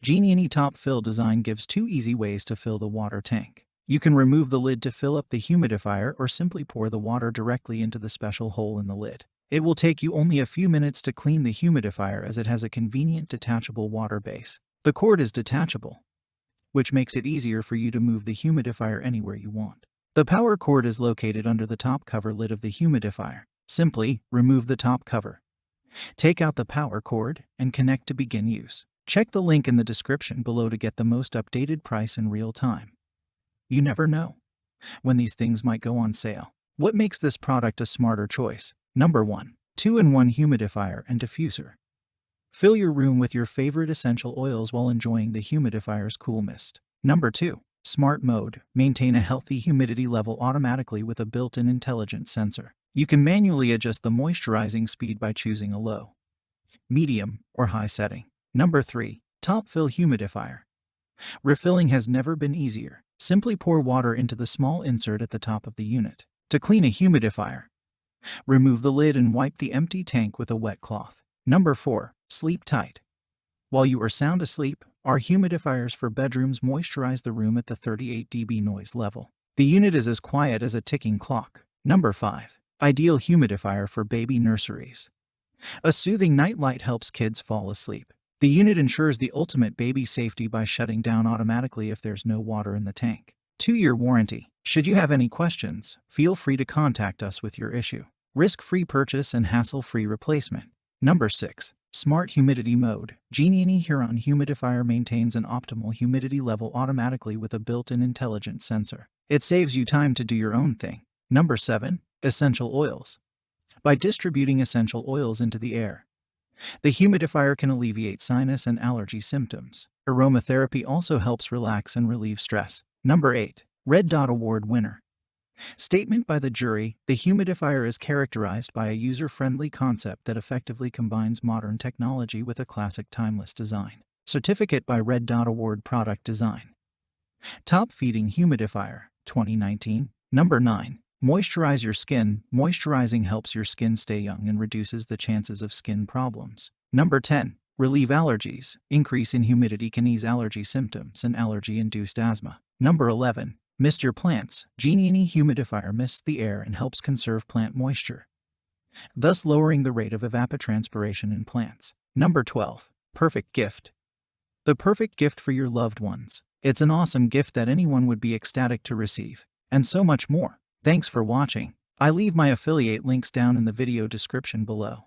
Genie Top Fill design gives two easy ways to fill the water tank. You can remove the lid to fill up the humidifier or simply pour the water directly into the special hole in the lid. It will take you only a few minutes to clean the humidifier as it has a convenient detachable water base. The cord is detachable, which makes it easier for you to move the humidifier anywhere you want. The power cord is located under the top cover lid of the humidifier. Simply remove the top cover, take out the power cord, and connect to begin use. Check the link in the description below to get the most updated price in real time. You never know when these things might go on sale. What makes this product a smarter choice? Number 1. 2-in-1 humidifier and diffuser. Fill your room with your favorite essential oils while enjoying the humidifier's cool mist. Number 2. Smart mode. Maintain a healthy humidity level automatically with a built-in intelligent sensor. You can manually adjust the moisturizing speed by choosing a low, medium, or high setting. Number 3. Top Fill humidifier. Refilling has never been easier. Simply pour water into the small insert at the top of the unit. To clean a humidifier, remove the lid and wipe the empty tank with a wet cloth. Number 4. Sleep tight. While you are sound asleep, our humidifiers for bedrooms moisturize the room at the 38 dB noise level. The unit is as quiet as a ticking clock. Number 5. Ideal humidifier for baby nurseries. A soothing night light helps kids fall asleep. The unit ensures the ultimate baby safety by shutting down automatically if there's no water in the tank. 2-year warranty. Should you have any questions, feel free to contact us with your issue. Risk-free purchase and hassle-free replacement. Number 6. Smart Humidity Mode. Genie Huron humidifier maintains an optimal humidity level automatically with a built-in intelligent sensor. It saves you time to do your own thing. Number 7. Essential oils. By distributing essential oils into the air, the humidifier can alleviate sinus and allergy symptoms. Aromatherapy also helps relax and relieve stress. Number 8. Red Dot Award winner. Statement by the jury: the humidifier is characterized by a user-friendly concept that effectively combines modern technology with a classic timeless design. Certificate by Red Dot Award Product Design. Top Feeding Humidifier, 2019. Number 9. Moisturize your skin. Moisturizing helps your skin stay young and reduces the chances of skin problems. Number 10. Relieve allergies. Increase in humidity can ease allergy symptoms and allergy-induced asthma. Number 11. Mist your plants. Genie humidifier mists the air and helps conserve plant moisture, thus lowering the rate of evapotranspiration in plants. Number 12. Perfect gift. The perfect gift for your loved ones. It's an awesome gift that anyone would be ecstatic to receive. And so much more. Thanks for watching. I leave my affiliate links down in the video description below.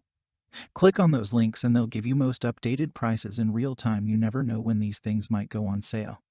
Click on those links and they'll give you most updated prices in real time. You never know when these things might go on sale.